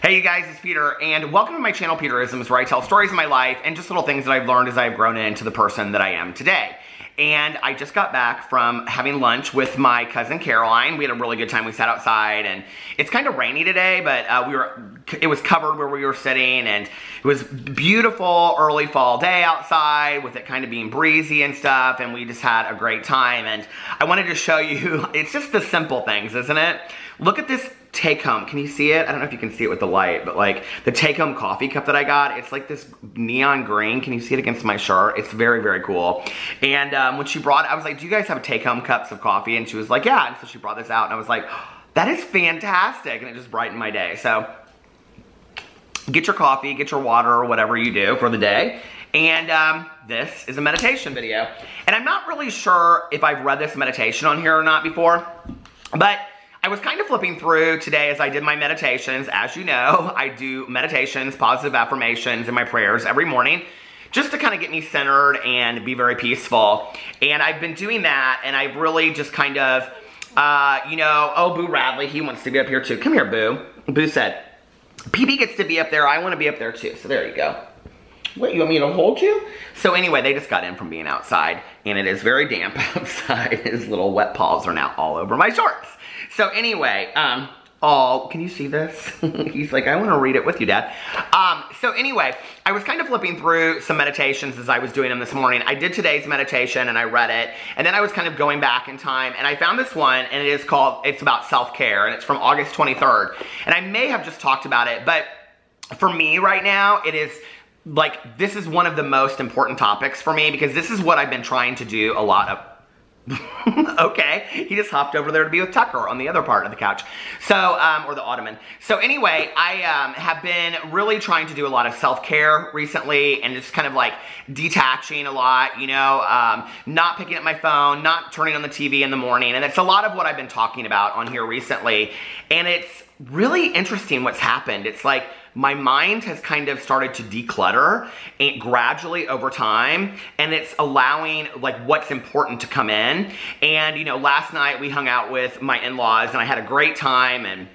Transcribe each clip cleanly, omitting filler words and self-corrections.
Hey you guys, it's Peter, and welcome to my channel Peterisms, where I tell stories of my life and just little things that I've learned as I've grown into the person that I am today. And I just got back from having lunch with my cousin Caroline. We had a really good time. We sat outside, and it's kind of rainy today, but it was covered where we were sitting, and it was beautiful early fall day outside with it kind of being breezy and stuff, and we just had a great time. And I wanted to show you, it's just the simple things, isn't it? Look at this take-home. Can you see it? I don't know if you can see it with the light, but like the take-home coffee cup that I got, it's like this neon green. Can you see it against my shirt? It's very, very cool. And when she brought it, I was like, do you guys have take-home cups of coffee? And she was like, yeah. And so she brought this out, and I was like, oh, that is fantastic. And it just brightened my day. So get your coffee, get your water, or whatever you do for the day. And this is a meditation video. And I'm not really sure if I've read this meditation on here or not before, but I was kind of flipping through today as I did my meditations. As you know, I do meditations, positive affirmations, and my prayers every morning just to kind of get me centered and be very peaceful. And I've been doing that, and I've really just kind of, oh, Boo Radley, he wants to be up here too. Come here, Boo. Boo said, PB gets to be up there. I want to be up there too. So there you go. Wait, you want me to hold you? So anyway, they just got in from being outside, and it is very damp outside. His little wet paws are now all over my shorts. So anyway, oh, can you see this? He's like, I want to read it with you, Dad. So anyway, I was kind of flipping through some meditations as I was doing them this morning. I did today's meditation, and I read it, and then I was kind of going back in time, and I found this one, and it's about self-care, and it's from August 23rd. And I may have just talked about it, but for me right now, it is like, this is one of the most important topics for me, because this is what I've been trying to do a lot of. Okay, he just hopped over there to be with Tucker on the other part of the couch. So, or the ottoman. So anyway, I have been really trying to do a lot of self-care recently, and just kind of like detaching a lot, you know, not picking up my phone, not turning on the TV in the morning. And it's a lot of what I've been talking about on here recently. And it's really interesting what's happened. It's like my mind has kind of started to declutter and gradually over time, and it's allowing like what's important to come in. And you know, last night we hung out with my in-laws, and I had a great time, and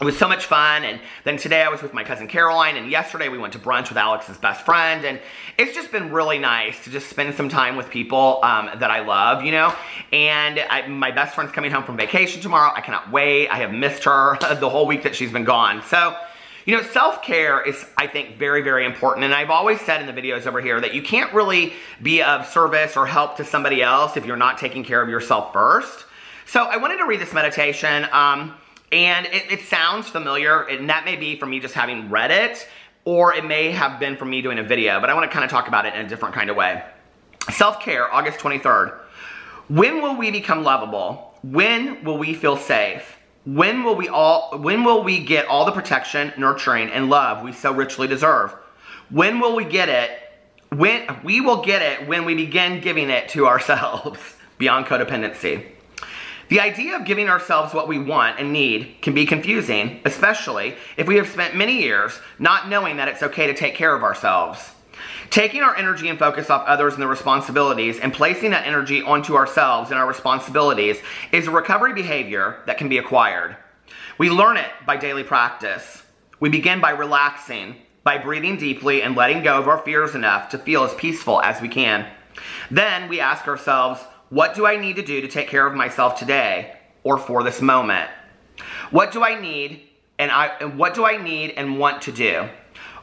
it was so much fun. And then today I was with my cousin Caroline, and yesterday we went to brunch with Alex's best friend, and it's just been really nice to just spend some time with people that I love, you know. And my best friend's coming home from vacation tomorrow. I cannot wait. I have missed her the whole week that she's been gone. So, you know, self-care is, I think, very, very important. And I've always said in the videos over here that you can't really be of service or help to somebody else if you're not taking care of yourself first. So I wanted to read this meditation, and it sounds familiar, and that may be from me just having read it, or it may have been from me doing a video, but I want to kind of talk about it in a different kind of way. Self-care, August 23rd. When will we become lovable? When will we feel safe? When will we get all the protection, nurturing, and love we so richly deserve? When will we get it? We will get it when we begin giving it to ourselves, beyond codependency. The idea of giving ourselves what we want and need can be confusing, especially if we have spent many years not knowing that it's okay to take care of ourselves. Taking our energy and focus off others and their responsibilities and placing that energy onto ourselves and our responsibilities is a recovery behavior that can be acquired. We learn it by daily practice. We begin by relaxing, by breathing deeply and letting go of our fears enough to feel as peaceful as we can. Then we ask ourselves, what do I need to do to take care of myself today or for this moment? What do I need and want to do?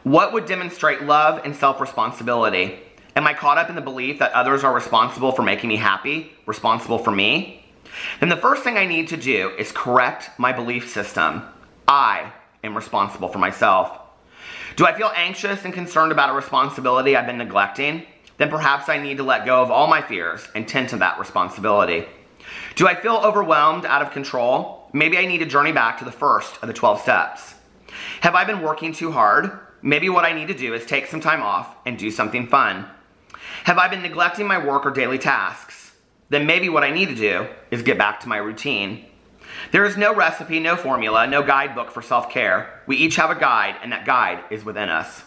What would demonstrate love and self-responsibility? Am I caught up in the belief that others are responsible for making me happy, responsible for me? Then the first thing I need to do is correct my belief system. I am responsible for myself. Do I feel anxious and concerned about a responsibility I've been neglecting? Then perhaps I need to let go of all my fears and tend to that responsibility. Do I feel overwhelmed, out of control? Maybe I need to journey back to the first of the 12 steps. Have I been working too hard? Maybe what I need to do is take some time off and do something fun. Have I been neglecting my work or daily tasks? Then maybe what I need to do is get back to my routine. There is no recipe, no formula, no guidebook for self-care. We each have a guide, and that guide is within us.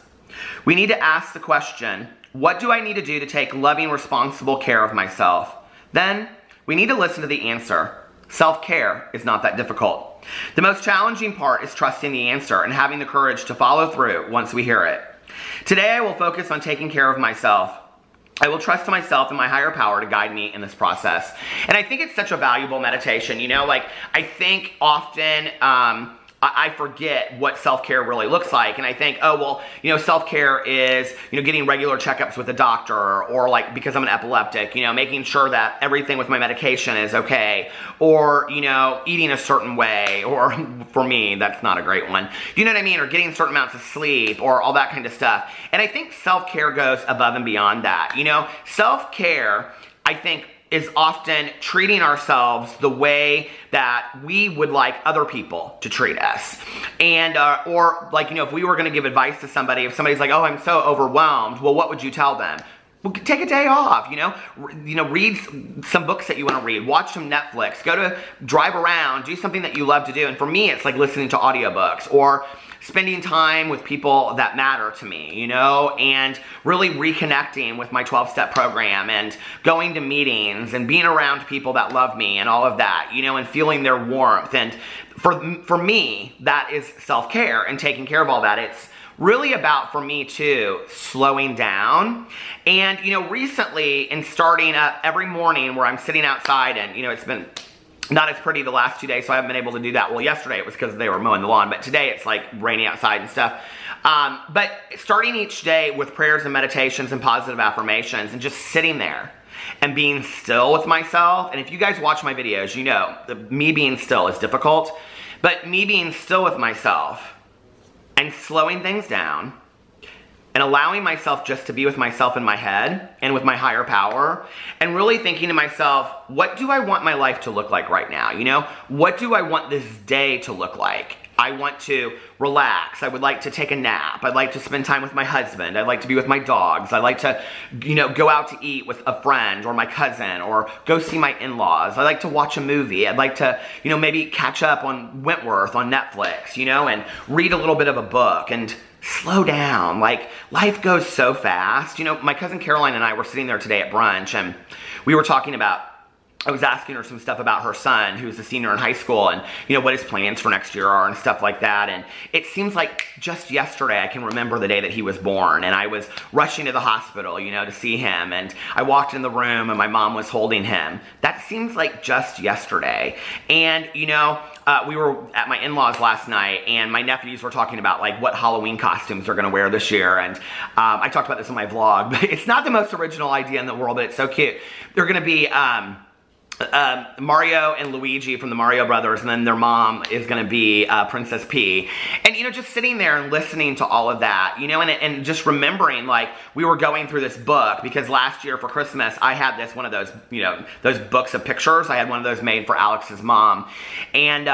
We need to ask the question, what do I need to do to take loving, responsible care of myself? Then we need to listen to the answer. Self-care is not that difficult. The most challenging part is trusting the answer and having the courage to follow through once we hear it. Today I will focus on taking care of myself. I will trust myself and my higher power to guide me in this process. And I think it's such a valuable meditation, you know, like I think often I forget what self-care really looks like, and I think, oh, well, you know, self-care is, you know, getting regular checkups with a doctor, or like, because I'm an epileptic, you know, making sure that everything with my medication is okay, or, you know, eating a certain way, or for me, that's not a great one, you know what I mean, or getting certain amounts of sleep, or all that kind of stuff. And I think self-care goes above and beyond that, you know. Self-care, I think, is often treating ourselves the way that we would like other people to treat us. And, or like, you know, if we were gonna give advice to somebody, if somebody's like, oh, I'm so overwhelmed, well, what would you tell them? Well, take a day off, you know, read some books that you want to read, watch some Netflix, drive around, do something that you love to do. And for me, it's like listening to audiobooks or spending time with people that matter to me, you know, and really reconnecting with my 12-step program and going to meetings and being around people that love me and all of that, you know, and feeling their warmth. And for me, that is self-care and taking care of all that. It's really about, for me too, slowing down. And, you know, recently in starting up every morning where I'm sitting outside and, you know, it's been not as pretty the last 2 days, so I haven't been able to do that. Well, yesterday it was because they were mowing the lawn, but today it's like rainy outside and stuff. But starting each day with prayers and meditations and positive affirmations and just sitting there and being still with myself. And if you guys watch my videos, you know, me being still is difficult, but me being still with myself and slowing things down and allowing myself just to be with myself in my head and with my higher power, and really thinking to myself, what do I want my life to look like right now? You know, what do I want this day to look like? I want to relax. I would like to take a nap. I'd like to spend time with my husband. I'd like to be with my dogs. I'd like to, you know, go out to eat with a friend or my cousin, or go see my in-laws. I'd like to watch a movie. I'd like to, you know, maybe catch up on Wentworth on Netflix, you know, and read a little bit of a book and slow down. Like, life goes so fast. You know, my cousin Caroline and I were sitting there today at brunch, and we were talking about, I was asking her some stuff about her son, who's a senior in high school, and, you know, what his plans for next year are and stuff like that. And it seems like just yesterday I can remember the day that he was born, and I was rushing to the hospital, you know, to see him, and I walked in the room and my mom was holding him. That seems like just yesterday. And, you know, we were at my in-laws last night, and my nephews were talking about, like, what Halloween costumes they're gonna wear this year. And I talked about this in my vlog, but it's not the most original idea in the world, but it's so cute. They're gonna be Mario and Luigi from the Mario Brothers, and then their mom is going to be Princess P. And, you know, just sitting there and listening to all of that, you know, and just remembering, like, we were going through this book, because last year for Christmas, I had one of those, you know, those books of pictures. I had one of those made for Alex's mom. And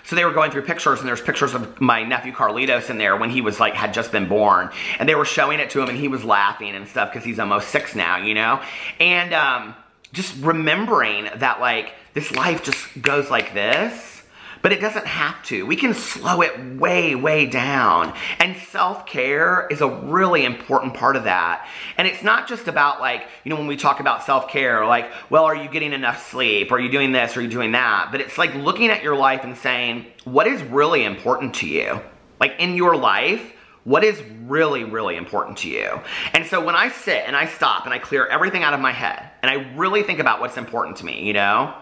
so they were going through pictures, and there's pictures of my nephew Carlitos in there when he was, like, had just been born. And they were showing it to him, and he was laughing and stuff, because he's almost 6 now, you know? And just remembering that, like, this life just goes like this, but it doesn't have to. We can slow it way, way down. And self-care is a really important part of that. And it's not just about, like, you know, when we talk about self-care, like, well, are you getting enough sleep? Are you doing this? Are you doing that? But it's like looking at your life and saying, what is really important to you? Like, in your life, what is really, really important to you? And so when I sit and I stop and I clear everything out of my head and I really think about what's important to me, you know,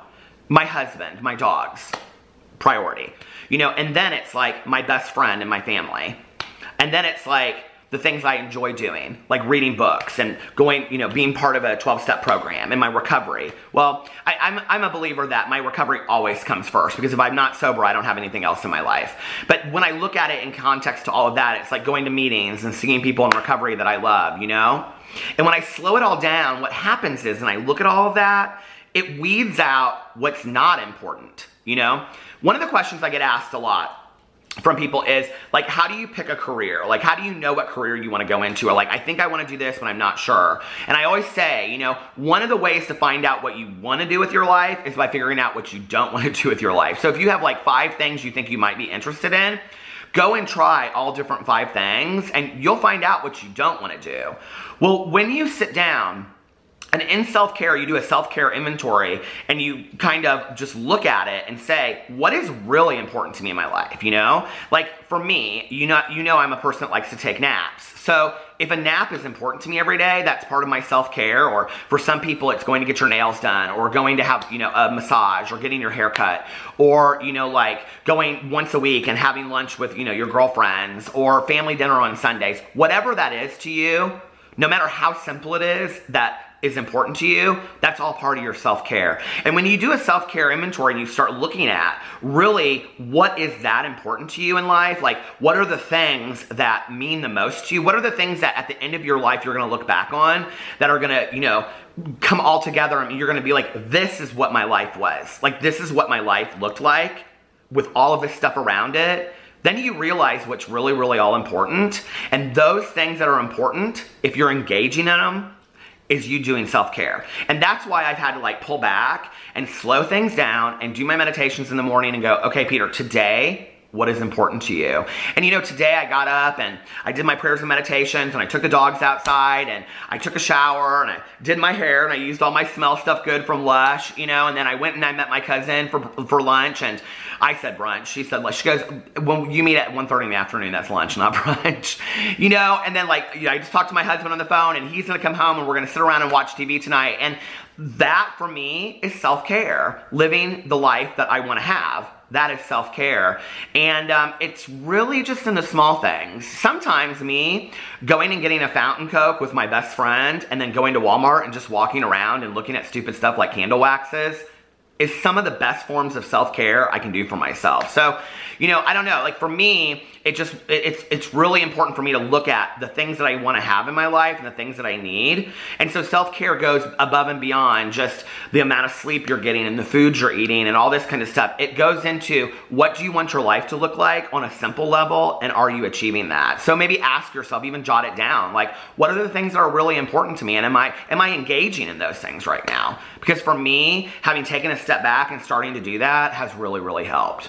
my husband, my dogs, priority, you know, and then it's like my best friend and my family. And then it's like the things I enjoy doing, like reading books and going, you know, being part of a 12-step program and my recovery. Well, I'm a believer that my recovery always comes first, because if I'm not sober, I don't have anything else in my life. But when I look at it in context to all of that, it's like going to meetings and seeing people in recovery that I love, you know? And when I slow it all down, what happens is, and I look at all of that, it weeds out what's not important, you know? One of the questions I get asked a lot from people is, like, how do you pick a career? Like, how do you know what career you want to go into? Or, like, I think I want to do this, but I'm not sure. And I always say, you know, one of the ways to find out what you want to do with your life is by figuring out what you don't want to do with your life. So if you have, like, 5 things you think you might be interested in, go and try all different 5 things, and you'll find out what you don't want to do. Well, when you sit down And in self-care, you do a self-care inventory and you kind of just look at it and say, what is really important to me in my life, you know? Like for me, you know I'm a person that likes to take naps. So if a nap is important to me every day, that's part of my self-care. Or for some people, it's going to get your nails done, or going to have, you know, a massage, or getting your hair cut, or, you know, like going once a week and having lunch with, you know, your girlfriends, or family dinner on Sundays. Whatever that is to you, no matter how simple it is, that is important to you, that's all part of your self-care. And when you do a self-care inventory and you start looking at really what is that important to you in life, like what are the things that mean the most to you, what are the things that at the end of your life you're gonna look back on that are gonna, you know, come all together and you're gonna be like, this is what my life was. Like this is what my life looked like with all of this stuff around it. Then you realize what's really, really all important. And those things that are important, if you're engaging in them, is you doing self-care. And that's why I've had to like pull back and slow things down and do my meditations in the morning and go, okay, Peter, today, what is important to you? And you know, today I got up and I did my prayers and meditations and I took the dogs outside and I took a shower and I did my hair and I used all my smell stuff good from Lush, you know, and then I went and I met my cousin for lunch, and I said brunch. She said lunch. She goes, when you meet at 1:30 in the afternoon, that's lunch, not brunch, you know? And then like, you know, I just talked to my husband on the phone and he's gonna come home and we're gonna sit around and watch TV tonight. And that for me is self-care, living the life that I wanna have. That is self-care. And it's really just in the small things. Sometimes me going and getting a fountain Coke with my best friend and then going to Walmart and just walking around and looking at stupid stuff like candle waxes is some of the best forms of self-care I can do for myself. So, you know, I don't know, like for me, it's really important for me to look at the things that I want to have in my life and the things that I need. And so self-care goes above and beyond just the amount of sleep you're getting and the foods you're eating and all this kind of stuff. It goes into what do you want your life to look like on a simple level, and are you achieving that? So maybe ask yourself, even jot it down, like what are the things that are really important to me, and am I engaging in those things right now? Because for me, having taken a step back and starting to do that has really, really helped.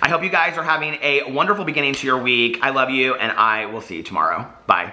I hope you guys are having a wonderful beginning to your week. I love you, and I will see you tomorrow. Bye.